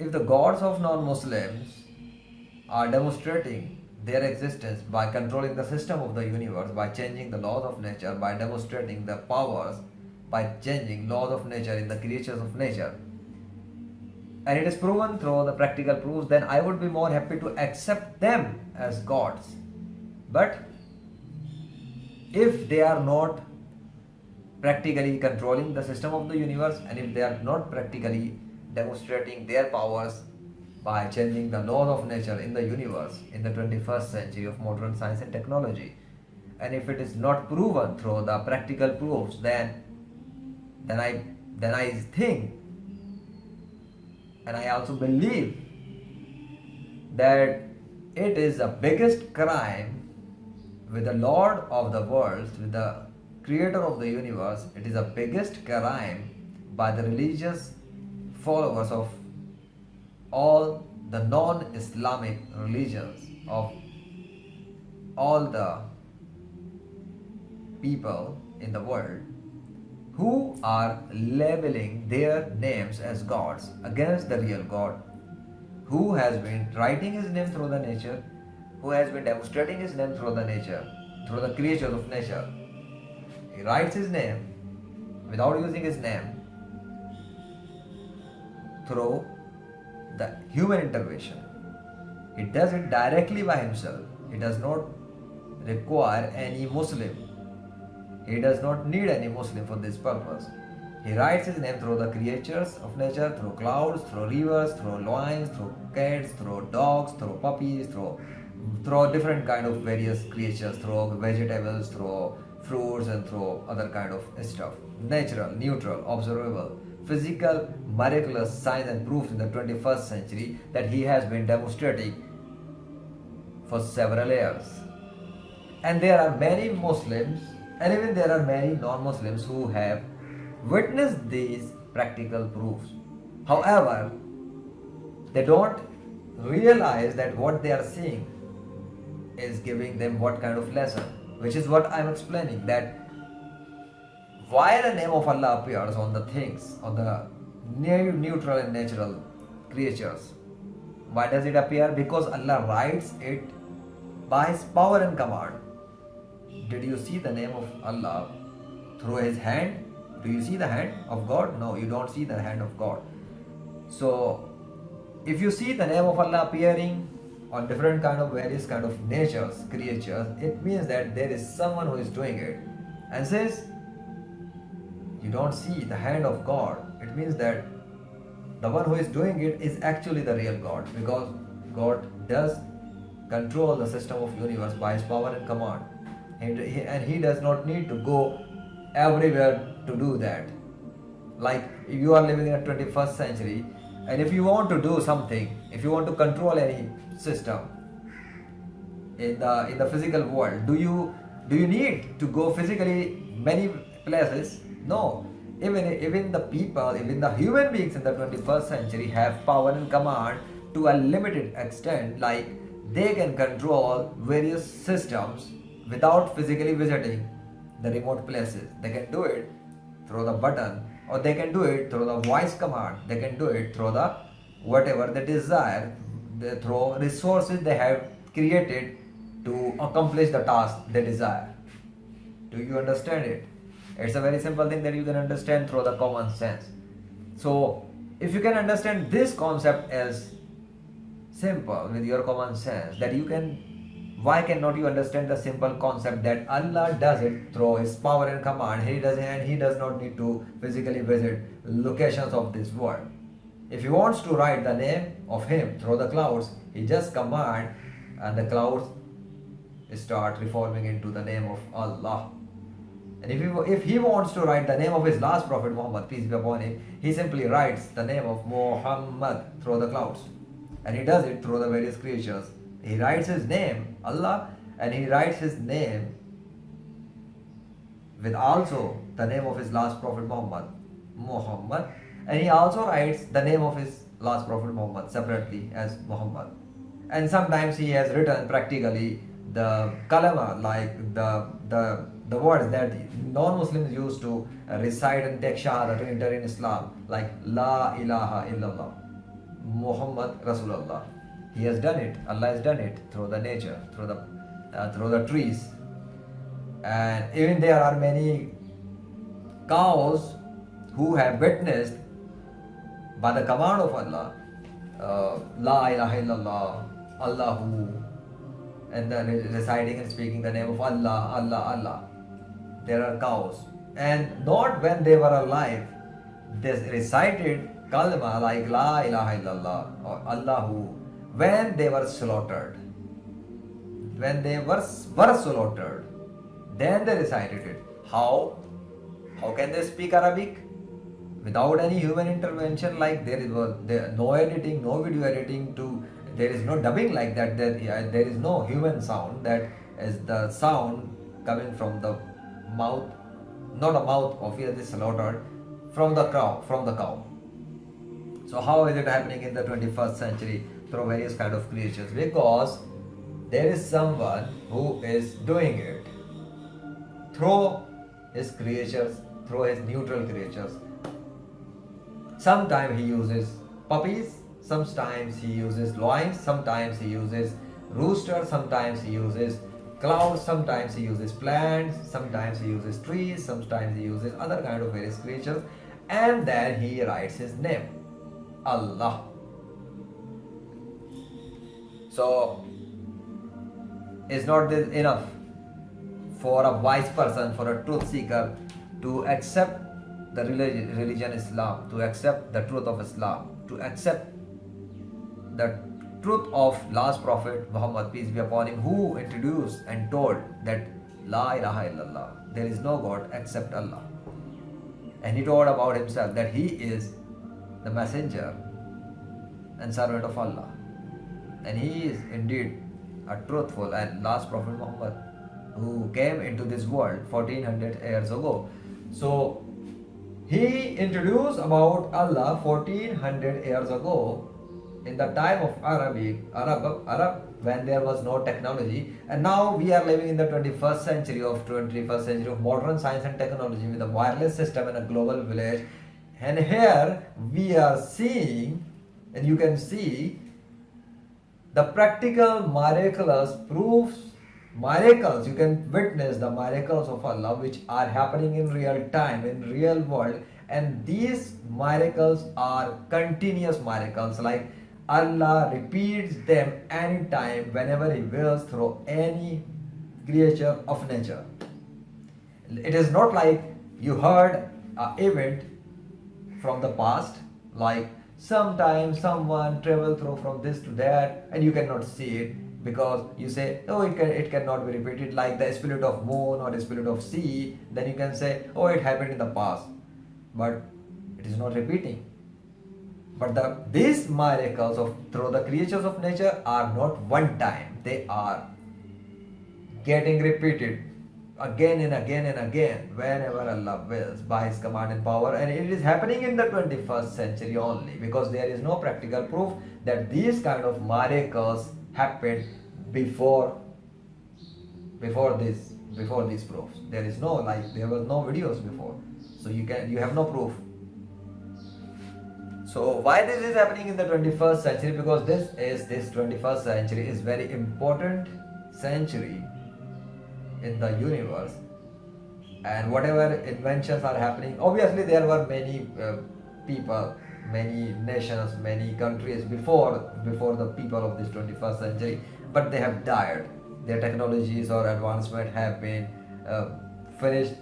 if the gods of non-Muslims are demonstrating their existence by controlling the system of the universe, by changing the laws of nature, by demonstrating the powers, by changing laws of nature in the creatures of nature, and it is proven through the practical proofs, then I would be more happy to accept them as gods. But if they are not practically controlling the system of the universe, and if they are not practically demonstrating their powers by changing the laws of nature in the universe in the 21st century of modern science and technology, and if it is not proven through the practical proofs, then I think, and I also believe, that it is the biggest crime with the Lord of the worlds, with the creator of the universe. It is the biggest crime by the religious followers of all the non-Islamic religions, of all the people in the world who are labeling their names as gods against the real God, who has been writing his name through the nature, who has been demonstrating his name through the nature, through the creatures of nature. He writes his name without using his name through the human intervention. He does it directly by himself. He does not require any Muslim. He does not need any Muslim for this purpose. He writes his name through the creatures of nature, through clouds, through rivers, through lions, through cats, through dogs, through puppies, through different kind of various creatures, through vegetables, through fruits, and through other kind of stuff. Natural, neutral, observable, physical, miraculous signs and proofs in the 21st century that he has been demonstrating for several years. And there are many Muslims, and even there are many non-Muslims who have witnessed these practical proofs. However, they don't realize that what they are seeing is giving them what kind of lesson, which is what I'm explaining, that why the name of Allah appears on the things, on the neutral and natural creatures. Why does it appear? Because Allah writes it by His power and command. Did you see the name of Allah through His hand? Do you see the hand of God? No, you don't see the hand of God. So, if you see the name of Allah appearing on different kind of various kind of natures, creatures, it means that there is someone who is doing it. And since you don't see the hand of God, it means that the one who is doing it is actually the real God, because God does control the system of universe by His power and command, and He does not need to go everywhere to do that. Like if you are living in a 21st century, and if you want to do something, if you want to control any system in the physical world, do you need to go physically many places? No. Even the people, even the human beings in the 21st century have power and command to a limited extent. Like they can control various systems without physically visiting the remote places. They can do it through the button, or they can do it through the voice command. They can do it through the whatever they desire, through resources they have created to accomplish the task they desire. Do you understand it? It's a very simple thing that you can understand through the common sense. So, if you can understand this concept as simple with your common sense, that you can, why cannot you understand the simple concept that Allah does it through His power and command? He does not need to physically visit locations of this world. If He wants to write the name of Him through the clouds, He just command, and the clouds start reforming into the name of Allah. And if He wants to write the name of His last prophet Muhammad, peace be upon him, He simply writes the name of Muhammad through the clouds. And He does it through the various creatures. He writes His name, Allah, and He writes His name with also the name of His last prophet Muhammad, and He also writes the name of His last prophet Muhammad separately as Muhammad. And sometimes He has written practically the kalama, like the words that non-Muslims used to recite and take shahada to enter in Islam, like La ilaha illallah. Muhammad Rasulullah. He has done it. Allah has done it through the nature, through the trees, and even there are many cows who have witnessed by the command of Allah, La ilaha illallah, Allahu, and then reciting and speaking the name of Allah, Allah, Allah. There are cows, and not when they were alive, they recited kalma like La ilaha illallah or Allahu when they were slaughtered. When they were slaughtered, then they recited it. How? How can they speak Arabic? Without any human intervention, like there is no editing, no video editing, there is no dubbing like that. There is no human sound, that is the sound coming from the mouth, not a mouth obviously slaughtered, from the cow. So how is it happening in the 21st century through various kind of creatures? Because there is someone who is doing it through his creatures, through his neutral creatures. Sometimes he uses puppies, sometimes he uses lions, sometimes he uses roosters, sometimes he uses clouds, sometimes he uses plants, sometimes he uses trees, sometimes he uses other kind of various creatures, and then he writes his name, Allah. So, is not this enough for a wise person, for a truth seeker to accept the religion Islam, to accept the truth of Islam, to accept the truth of last prophet Muhammad, peace be upon him, who introduced and told that La ilaha illallah, there is no God except Allah. And he told about himself that he is the messenger and servant of Allah. And he is indeed a truthful and last prophet Muhammad, who came into this world 1400 years ago. So he introduced about Allah 1400 years ago in the time of Arab, when there was no technology. And now we are living in the 21st century of modern science and technology, with a wireless system and a global village. And here we are seeing, and you can see the practical miraculous proofs, miracles. You can witness the miracles of Allah which are happening in real time, in real world. And these miracles are continuous miracles, like Allah repeats them anytime, whenever He wills, through any creature of nature. It is not like you heard an event from the past, like sometimes someone traveled through from this to that and you cannot see it, because you say, oh, it cannot be repeated, like the split of moon or the split of sea. Then you can say, oh, it happened in the past, but it is not repeating. But these miracles through the creatures of nature are not one time, they are getting repeated again and again and again whenever Allah wills, by His command and power. And it is happening in the 21st century only, because there is no practical proof that these kind of miracles happened before these proofs. There is no, like, there was no videos before, so you have no proof. So why this is happening in the 21st century? Because this 21st century is very important century in the universe, and whatever inventions are happening, obviously there were many people, many nations, many countries before the people of this 21st century, but they have died. Their technologies or advancement have been finished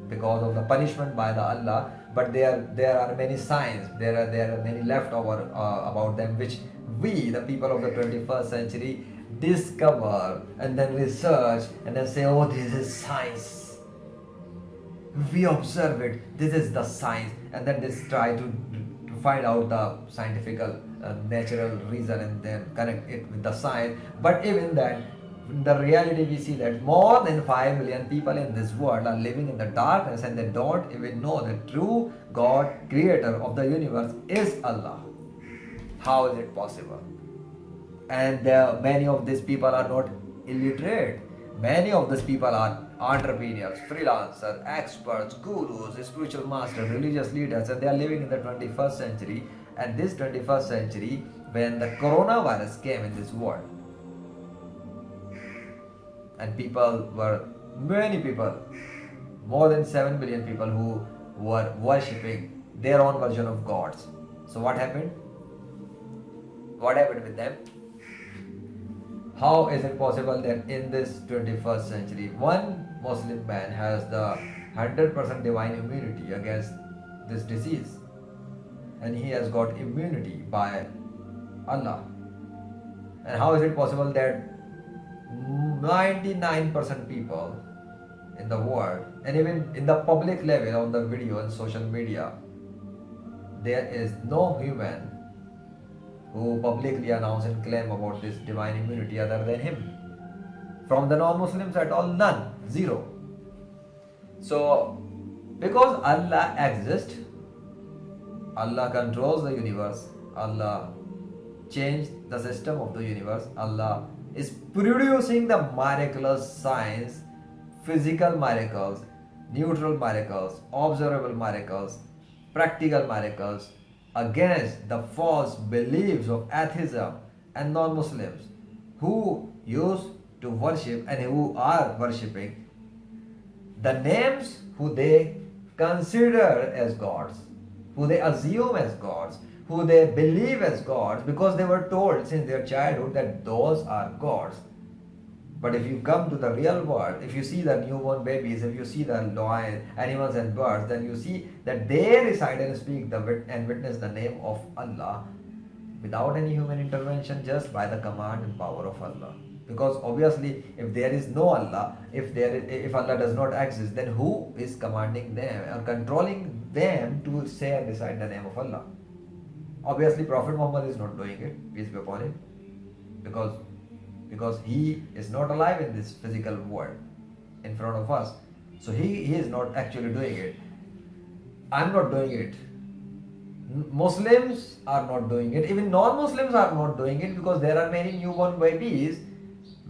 because of the punishment by the Allah. But there are many signs, there are many left over about them, which we, the people of the 21st century, discover and then research and then say, oh, this is science. We observe it, this is the science, and then just try to find out the scientific natural reason and then connect it with the science. But even that, in the reality, we see that more than 5 million people in this world are living in the darkness, and they don't even know the true God, creator of the universe, is Allah. How is it possible? And many of these people are not illiterate. Many of these people are entrepreneurs, freelancers, experts, gurus, spiritual masters, religious leaders, and they are living in the 21st century. And this 21st century, when the coronavirus came in this world, and many people, more than 7 billion people who were worshipping their own version of gods. So what happened? What happened with them? How is it possible that in this 21st century, one Muslim man has the 100% divine immunity against this disease? And he has got immunity by Allah. And how is it possible that 99% people in the world, and even in the public level on the video and social media, there is no human who publicly announce and claim about this divine immunity other than him? From the non-Muslims at all, none, zero. So, because Allah exists, Allah controls the universe, Allah changed the system of the universe, Allah is producing the miraculous signs, physical miracles, neutral miracles, observable miracles, practical miracles against the false beliefs of atheism and non-Muslims who used to worship and who are worshipping the names who they consider as gods, who they assume as gods, who they believe as gods because they were told since their childhood that those are gods. But if you come to the real world, if you see the newborn babies, if you see the lion, animals and birds, then you see that they recite and speak and witness the name of Allah without any human intervention, just by the command and power of Allah. Because obviously, if there is no Allah, if Allah does not exist, then who is commanding them or controlling them to say and recite the name of Allah? Obviously, Prophet Muhammad is not doing it, peace be upon him, because he is not alive in this physical world in front of us. So he is not actually doing it. I'm not doing it. Muslims are not doing it. Even non-Muslims are not doing it, because there are many newborn babies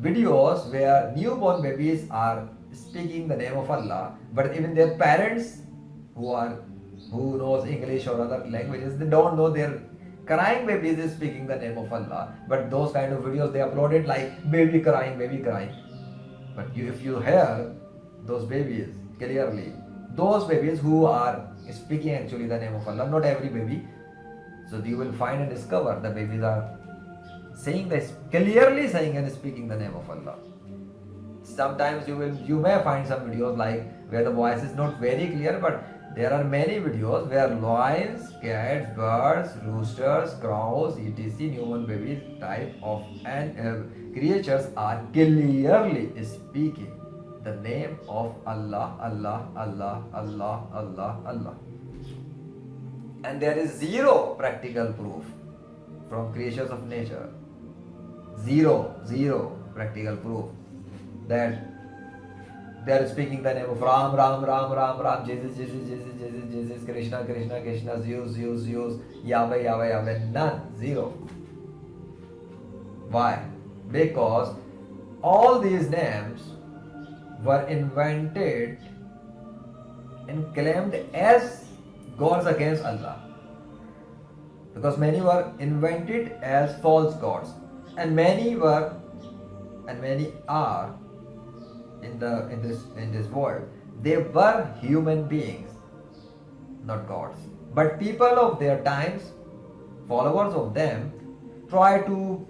videos where newborn babies are speaking the name of Allah, but even their parents who knows English or other languages, they don't know their crying babies is speaking the name of Allah. But those kind of videos they uploaded like baby crying. But if you hear those babies clearly, those babies who are speaking actually the name of Allah, not every baby. So you will find and discover the babies are saying this, clearly saying and speaking the name of Allah. Sometimes you may find some videos like where the voice is not very clear, but there are many videos where lions, cats, birds, roosters, crows, etc. newborn babies type of creatures are clearly speaking the name of Allah, Allah, Allah, Allah, Allah, Allah. And there is zero practical proof from creatures of nature. Zero practical proof that they are speaking the name of Ram, Ram, Ram, Ram, Ram, Jesus, Jesus, Jesus, Jesus, Jesus, Krishna, Krishna, Krishna, Zeus, Zeus, Zeus, Yahweh, Yahweh, Yahweh. None. Zero. Why? Because all these names were invented and claimed as gods against Allah. Because many were invented as false gods. And many are in this world, they were human beings, not gods. But people of their times, followers of them, try to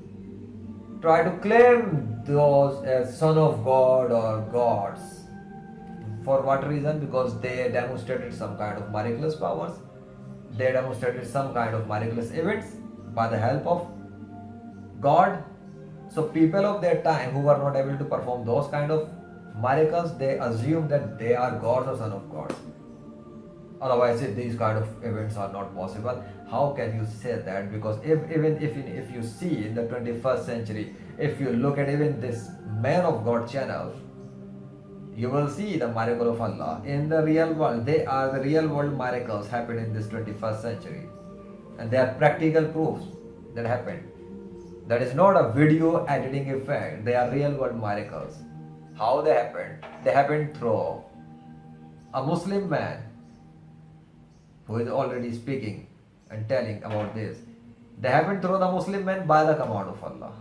claim those as son of God or gods. For what reason? Because they demonstrated some kind of miraculous powers. They demonstrated some kind of miraculous events by the help of God. So people of their time who were not able to perform those kind of miracles, they assume that they are gods or son of gods. Otherwise, if these kind of events are not possible, how can you say that? Because if you see in the 21st century, if you look at even this Man of God channel, you will see the miracle of Allah in the real world. They are the real world miracles happened in this 21st century, and they are practical proofs that happened. That is not a video editing effect. They are real world miracles. How they happened? They happened through a Muslim man who is already speaking and telling about this. They happened through the Muslim men by the command of Allah,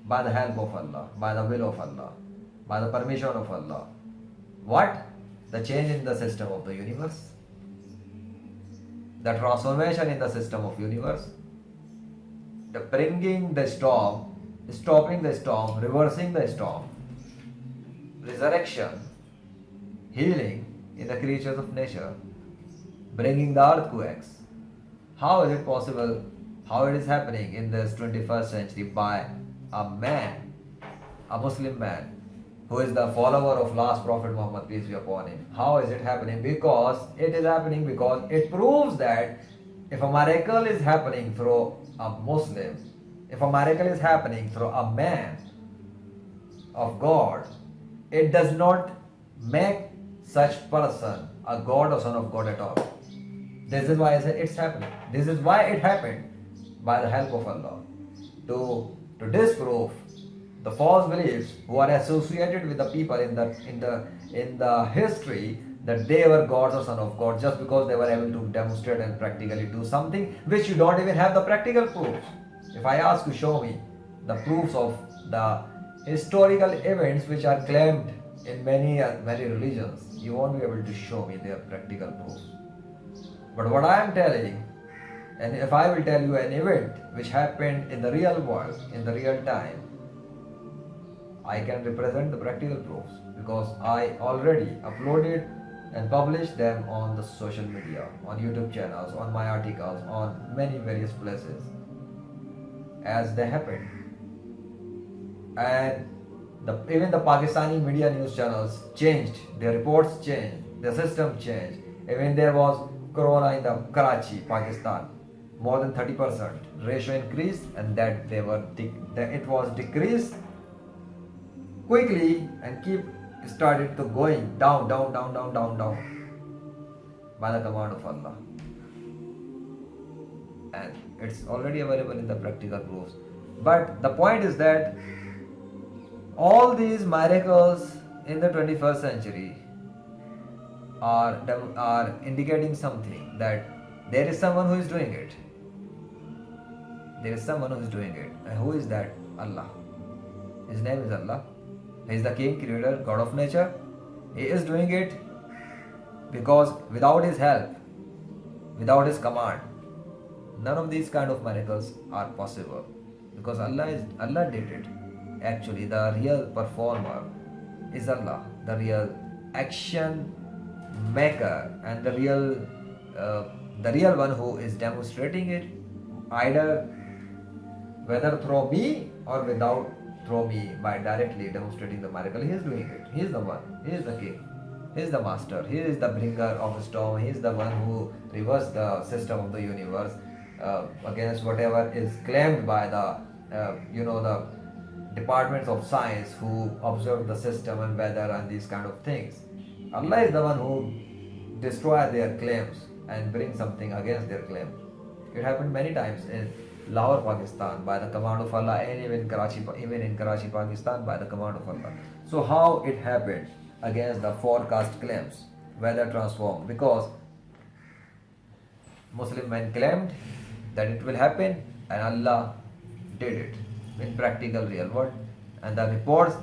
by the help of Allah, by the will of Allah, by the permission of Allah. What? The change in the system of the universe, the transformation in the system of universe, the bringing the storm, stopping the storm, reversing the storm, resurrection, healing in the creatures of nature, bringing the earthquakes. How is it possible? How it is happening in this 21st century by a man, a Muslim man, who is the follower of last Prophet Muhammad, peace be upon him. How is it happening? Because it is happening because it proves that if a miracle is happening through a Muslim, if a miracle is happening through a man of God, it does not make such person a God or son of God at all. This is why I said it's happening. This is why it happened by the help of Allah. To disprove the false beliefs who are associated with the people in the history that they were gods or son of God just because they were able to demonstrate and practically do something which you don't even have the practical proofs. If I ask you show me the proofs of the historical events which are claimed in many religions, you won't be able to show me their practical proofs. But what I am telling, and if I will tell you an event which happened in the real world, in the real time, I can represent the practical proofs because I already uploaded and published them on the social media, on YouTube channels, on my articles, on many various places as they happened. And even the Pakistani media news channels changed, their reports changed, the system changed. Even there was corona in the Karachi, Pakistan, more than 30% ratio increased, and that it was decreased quickly and started to going down by the command of Allah. And it's already available in the practical proofs. But the point is that all these miracles in the 21st century are indicating something, that there is someone who is doing it. There is someone who is doing it. And who is that? Allah. His name is Allah. He is the King, Creator, God of nature. He is doing it because without His help, without His command, none of these kind of miracles are possible. Because Allah did it. Actually, the real performer is Allah, the real action maker, and the real one who is demonstrating it, either whether through me or without through me, by directly demonstrating the miracle. He is doing it. He is the one. He is the king. He is the master. He is the bringer of a storm. He is the one who reversed the system of the universe against whatever is claimed by the departments of science who observe the system and weather and these kind of things. Allah is the one who destroys their claims and brings something against their claim. It happened many times in Lahore, Pakistan, by the command of Allah, and even in Karachi, Pakistan, by the command of Allah. So how it happened against the forecast claims, weather transformed, because Muslim men claimed that it will happen, and Allah did it in practical real world. And their reports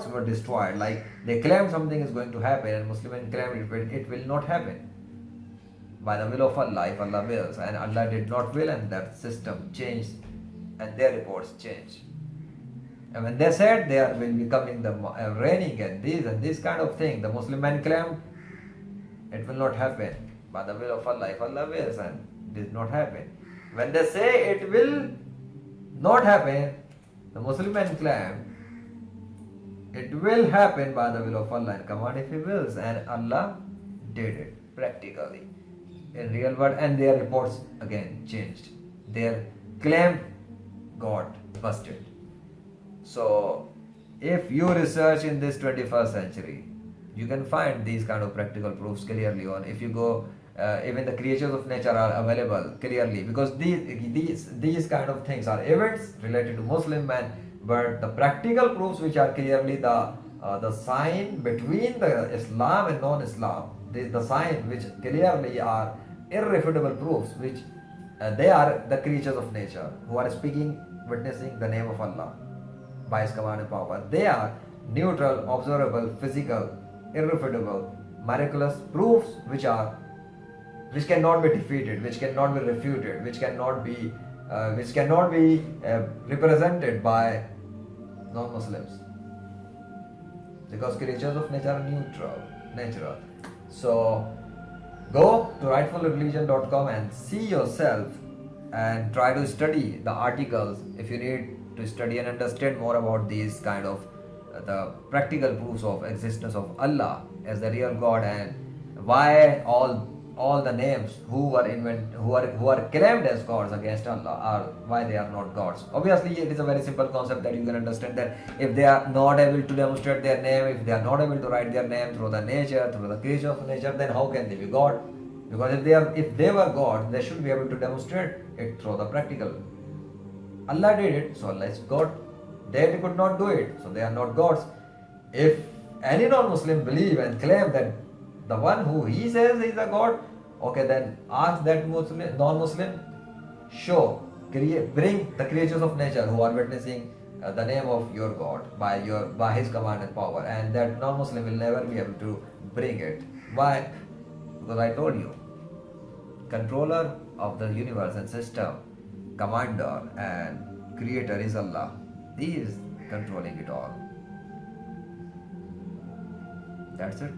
were destroyed. Like they claimed something is going to happen, and Muslim men claimed it will not happen. By the will of Allah, if Allah wills, and Allah did not will, and that system changed, and their reports changed. And when they said there will be coming the raining and this kind of thing, the Muslim men claimed it will not happen. By the will of Allah, if Allah wills, and did not happen. When they say it will not happen, the Muslim men claim it will happen by the will of Allah and command if He wills, and Allah did it practically in real world, and their reports again changed. Their claim got busted. So if you research in this 21st century, you can find these kind of practical proofs clearly on. If you go, even the creatures of nature are available clearly, because these kind of things are events related to Muslim men, but the practical proofs which are clearly the sign between the Islam and non-Islam, the sign which clearly are irrefutable proofs which they are the creatures of nature who are speaking, witnessing the name of Allah by His command and power. They are neutral, observable, physical, irrefutable, miraculous proofs which cannot be defeated, which cannot be refuted, which cannot be represented by non-Muslims, because creatures of nature are natural. So go to rightfulreligion.com and see yourself and try to study the articles if you need to study and understand more about these kind of the practical proofs of existence of Allah as the real God, and why all the names who are claimed as gods against Allah are why they are not gods. Obviously, it is a very simple concept that you can understand, that if they are not able to demonstrate their name, if they are not able to write their name through the nature, through the creature of nature, then how can they be God? Because if they were God, they should be able to demonstrate it through the practical. Allah did it, so Allah is God. They could not do it, so they are not gods. If any non-Muslim believe and claim that the one who he says is a god, okay, then ask that non-Muslim, bring the creatures of nature who are witnessing the name of your God by His command and power, and that non-Muslim will never be able to bring it. Why? Because I told you, controller of the universe and system, commander and creator is Allah. He is controlling it all. That's it.